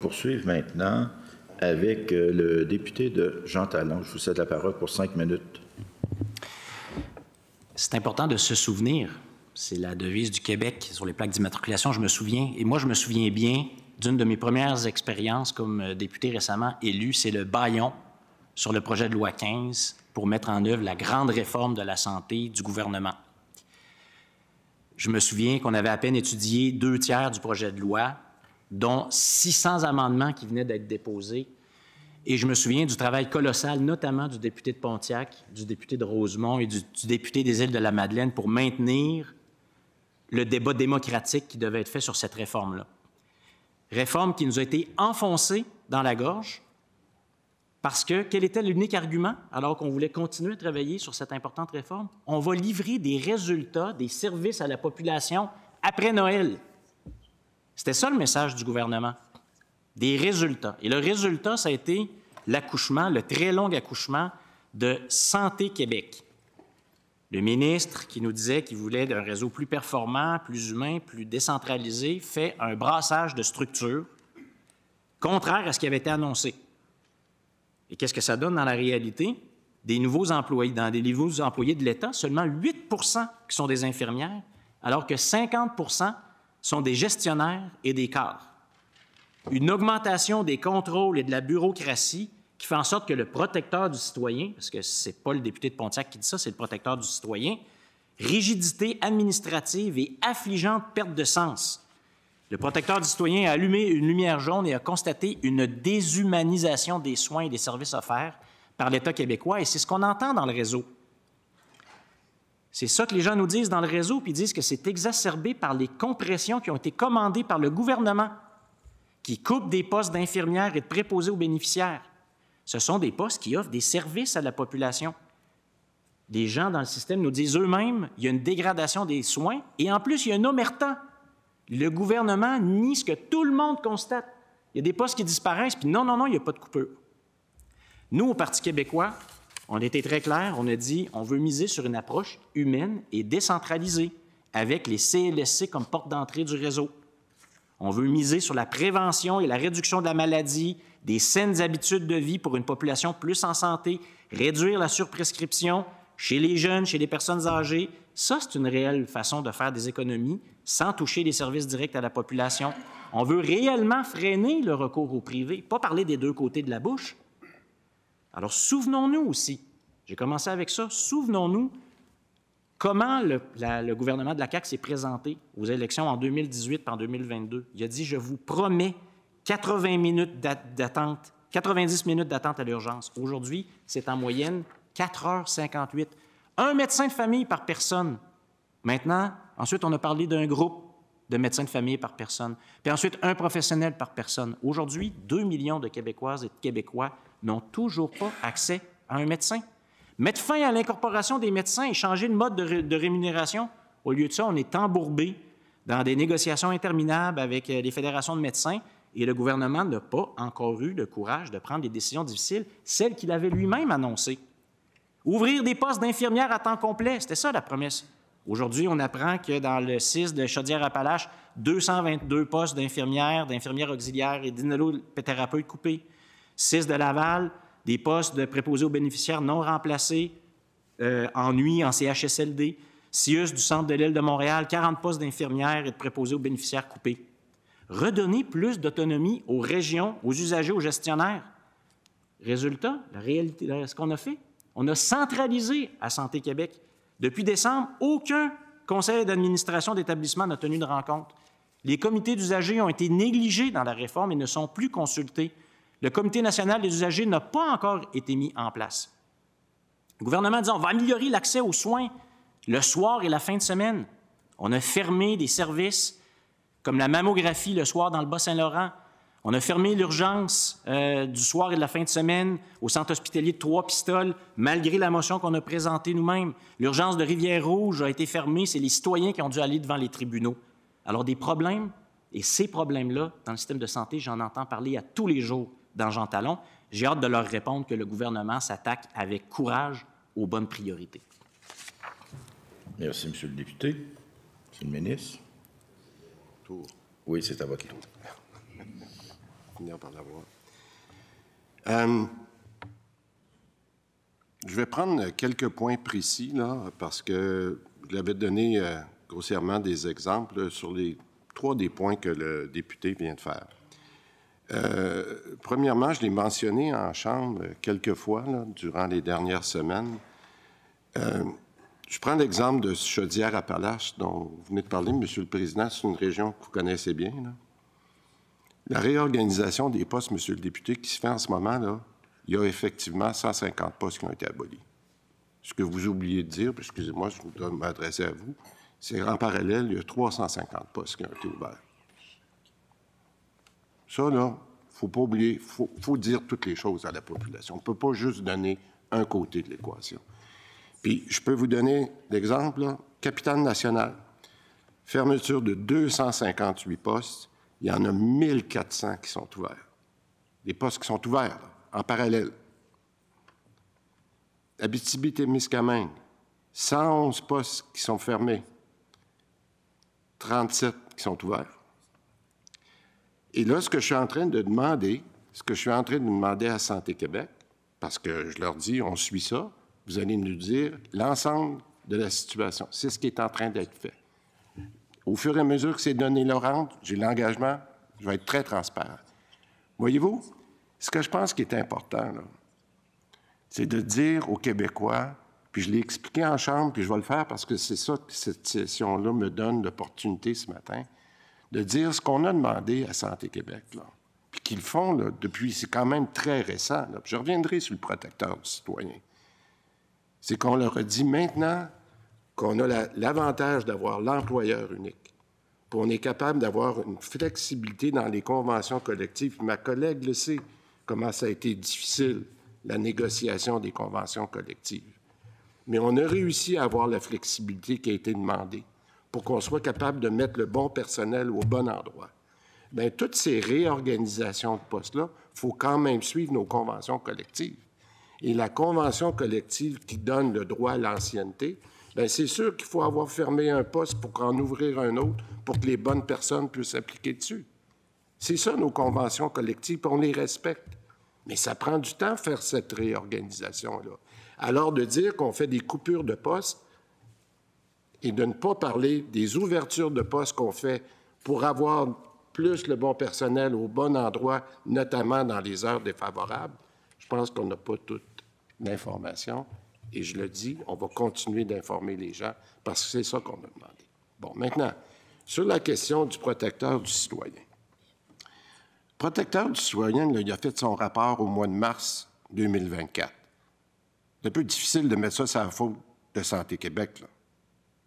poursuivre maintenant avec le député de Jean Talon. Je vous cède la parole pour 5 minutes. C'est important de se souvenir. C'est la devise du Québec sur les plaques d'immatriculation. Je me souviens, et moi je me souviens bien d'une de mes premières expériences comme député récemment élu, c'est le bâillon sur le projet de loi 15 pour mettre en œuvre la grande réforme de la santé du gouvernement. Je me souviens qu'on avait à peine étudié 2/3 du projet de loi, dont 600 amendements qui venaient d'être déposés. Et je me souviens du travail colossal, notamment du député de Pontiac, du député de Rosemont et du député des Îles-de-la-Madeleine pour maintenir le débat démocratique qui devait être fait sur cette réforme-là. Réforme qui nous a été enfoncée dans la gorge parce que quel était l'unique argument, alors qu'on voulait continuer à travailler sur cette importante réforme? On va livrer des résultats, des services à la population après Noël. C'était ça le message du gouvernement. Des résultats. Et le résultat, ça a été l'accouchement, le très long accouchement de Santé Québec. Le ministre qui nous disait qu'il voulait un réseau plus performant, plus humain, plus décentralisé, fait un brassage de structures contraire à ce qui avait été annoncé. Et qu'est-ce que ça donne dans la réalité? Des nouveaux employés, dans des nouveaux employés de l'État, seulement 8 qui sont des infirmières, alors que 50 sont des gestionnaires et des cadres. Une augmentation des contrôles et de la bureaucratie qui fait en sorte que le protecteur du citoyen, parce que ce n'est pas le député de Pontiac qui dit ça, c'est le protecteur du citoyen, rigidité administrative et affligeante perte de sens. Le protecteur du citoyen a allumé une lumière jaune et a constaté une déshumanisation des soins et des services offerts par l'État québécois, et c'est ce qu'on entend dans le réseau. C'est ça que les gens nous disent dans le réseau, puis ils disent que c'est exacerbé par les compressions qui ont été commandées par le gouvernement, qui coupent des postes d'infirmières et de préposés aux bénéficiaires. Ce sont des postes qui offrent des services à la population. Des gens dans le système nous disent eux-mêmes qu'il y a une dégradation des soins et en plus, il y a une omerta. Le gouvernement nie ce que tout le monde constate. Il y a des postes qui disparaissent, puis non, il n'y a pas de coupure. Nous, au Parti québécois, on a été très clairs, on a dit on veut miser sur une approche humaine et décentralisée avec les CLSC comme porte d'entrée du réseau. On veut miser sur la prévention et la réduction de la maladie, des saines habitudes de vie pour une population plus en santé, réduire la surprescription chez les jeunes, chez les personnes âgées. Ça, c'est une réelle façon de faire des économies sans toucher les services directs à la population. On veut réellement freiner le recours au privé, pas parler des deux côtés de la bouche. Alors, souvenons-nous aussi, j'ai commencé avec ça, souvenons-nous comment le gouvernement de la CAQ s'est présenté aux élections en 2018 et en 2022. Il a dit « Je vous promets 90 minutes d'attente à l'urgence. » Aujourd'hui, c'est en moyenne 4h58. Un médecin de famille par personne. Maintenant, ensuite, on a parlé d'un groupe de médecins de famille par personne. Puis ensuite, un professionnel par personne. Aujourd'hui, 2 millions de Québécoises et de Québécois n'ont toujours pas accès à un médecin. Mettre fin à l'incorporation des médecins et changer le mode de rémunération. Au lieu de ça, on est embourbé dans des négociations interminables avec les fédérations de médecins et le gouvernement n'a pas encore eu le courage de prendre des décisions difficiles, celles qu'il avait lui-même annoncées. Ouvrir des postes d'infirmières à temps complet, c'était ça la promesse. Aujourd'hui, on apprend que dans le CIS de Chaudière-Appalaches, 222 postes d'infirmières auxiliaires et d'inhalothérapeutes coupés. CIS de Laval, des postes de préposés aux bénéficiaires non remplacés en nuit, en CHSLD. CIUS du centre de l'île de Montréal, 40 postes d'infirmières et de préposés aux bénéficiaires coupés. Redonner plus d'autonomie aux régions, aux usagers, aux gestionnaires. Résultat, la réalité, ce qu'on a fait, on a centralisé à Santé Québec. Depuis décembre, aucun conseil d'administration d'établissement n'a tenu de rencontre. Les comités d'usagers ont été négligés dans la réforme et ne sont plus consultés. Le Comité national des usagers n'a pas encore été mis en place. Le gouvernement dit on va améliorer l'accès aux soins le soir et la fin de semaine. On a fermé des services comme la mammographie le soir dans le Bas-Saint-Laurent. On a fermé l'urgence du soir et de la fin de semaine au centre hospitalier de Trois-Pistoles, malgré la motion qu'on a présentée nous-mêmes. L'urgence de Rivière-Rouge a été fermée. C'est les citoyens qui ont dû aller devant les tribunaux. Alors, des problèmes, et ces problèmes-là, dans le système de santé, j'en entends parler à tous les jours dans Jean Talon. J'ai hâte de leur répondre que le gouvernement s'attaque avec courage aux bonnes priorités. Merci, M. le député. M. le ministre. Oui, c'est à votre tour. finir par l'avoir. Je vais prendre quelques points précis, là, parce que je l'avais donné grossièrement des exemples sur les 3 des points que le député vient de faire. Premièrement, je l'ai mentionné en Chambre quelques fois là, durant les dernières semaines. Je prends l'exemple de Chaudière-Appalaches, dont vous venez de parler, Monsieur le Président. C'est une région que vous connaissez bien, là. La réorganisation des postes, Monsieur le député, qui se fait en ce moment, là, il y a effectivement 150 postes qui ont été abolis. Ce que vous oubliez de dire, excusez-moi, je dois m'adresser à vous, c'est qu'en parallèle, il y a 350 postes qui ont été ouverts. Ça, là, il ne faut pas oublier, il faut dire toutes les choses à la population. On ne peut pas juste donner un côté de l'équation. Puis, je peux vous donner l'exemple, là, Capitale nationale, fermeture de 258 postes, il y en a 1400 qui sont ouverts. Des postes qui sont ouverts, là, en parallèle. Abitibi-Témiscamingue, 111 postes qui sont fermés, 37 qui sont ouverts. Et là, ce que je suis en train de demander, à Santé Québec, parce que je leur dis, on suit ça, vous allez nous dire l'ensemble de la situation. C'est ce qui est en train d'être fait. Au fur et à mesure que ces données-là rentrent, j'ai l'engagement, je vais être très transparent. Voyez-vous, ce que je pense qui est important, là, c'est de dire aux Québécois, puis je l'ai expliqué en Chambre, puis je vais le faire parce que c'est ça que cette session-là me donne l'opportunité ce matin, de dire ce qu'on a demandé à Santé Québec, là, puis qu'ils font là, depuis, c'est quand même très récent. Là, je reviendrai sur le protecteur du citoyen. C'est qu'on leur a dit maintenant qu'on a l'avantage d'avoir l'employeur unique, puis on est capable d'avoir une flexibilité dans les conventions collectives. Ma collègue le sait, comment ça a été difficile, la négociation des conventions collectives. Mais on a réussi à avoir la flexibilité qui a été demandée pour qu'on soit capable de mettre le bon personnel au bon endroit. Bien, toutes ces réorganisations de postes-là, il faut quand même suivre nos conventions collectives. Et la convention collective qui donne le droit à l'ancienneté, bien, c'est sûr qu'il faut avoir fermé un poste pour en ouvrir un autre pour que les bonnes personnes puissent s'appliquer dessus. C'est ça, nos conventions collectives, puis on les respecte. Mais ça prend du temps faire cette réorganisation-là. Alors, de dire qu'on fait des coupures de postes et de ne pas parler des ouvertures de postes qu'on fait pour avoir plus le bon personnel au bon endroit, notamment dans les heures défavorables, je pense qu'on n'a pas toute l'information. Et je le dis, on va continuer d'informer les gens parce que c'est ça qu'on a demandé. Bon, maintenant, sur la question du protecteur du citoyen. Le protecteur du citoyen, là, il a fait son rapport au mois de mars 2024. C'est un peu difficile de mettre ça sur la faute de Santé Québec, là.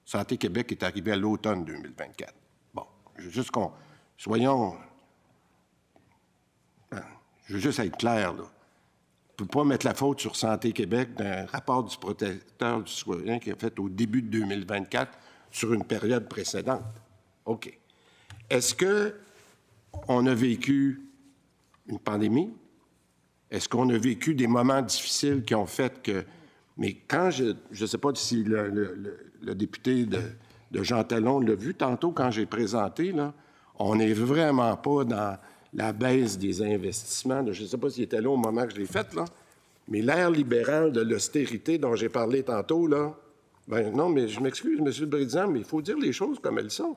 Santé Québec est arrivé à l'automne 2024. Bon, je veux juste qu'on... Soyons... Je veux juste être clair, là. On ne peut pas mettre la faute sur Santé Québec d'un rapport du protecteur du citoyen qui est fait au début de 2024 sur une période précédente. OK. Est-ce qu'on a vécu une pandémie? Est-ce qu'on a vécu des moments difficiles qui ont fait que... Mais quand je ne sais pas si le député de Jean Talon l'a vu tantôt quand j'ai présenté, là, on n'est vraiment pas dans la baisse des investissements. Je ne sais pas s'il était là au moment que je l'ai fait, là, mais l'ère libérale de l'austérité dont j'ai parlé tantôt, là, ben non, mais je m'excuse, M. le Président, mais il faut dire les choses comme elles sont.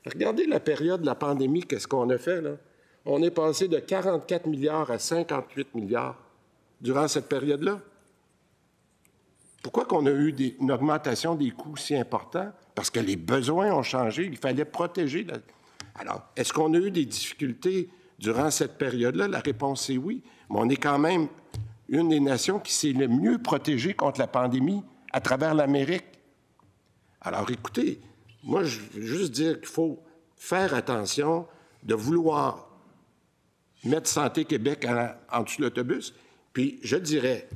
Regardez la période de la pandémie, qu'est-ce qu'on a fait, là? On est passé de 44 milliards à 58 milliards durant cette période-là. Pourquoi qu'on a eu une augmentation des coûts si importante? Parce que les besoins ont changé, il fallait protéger. Alors, est-ce qu'on a eu des difficultés durant cette période-là? La réponse est oui, mais on est quand même une des nations qui s'est le mieux protégée contre la pandémie à travers l'Amérique. Alors, écoutez, moi, je veux juste dire qu'il faut faire attention de vouloir mettre Santé Québec en dessous de l'autobus. Puis, je dirais,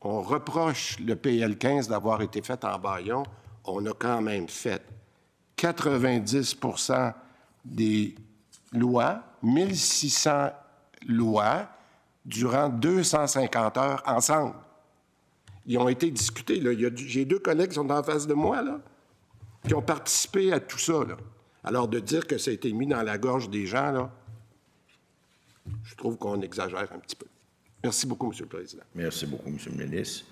on reproche le PL15 d'avoir été fait en bâillon. On a quand même fait 90 % des lois, 1600 lois, durant 250 heures ensemble. Ils ont été discutés. J'ai 2 collègues qui sont en face de moi, là, qui ont participé à tout ça, là. Alors, de dire que ça a été mis dans la gorge des gens, là, je trouve qu'on exagère un petit peu. Merci beaucoup, M. le Président. Merci beaucoup, M. le ministre.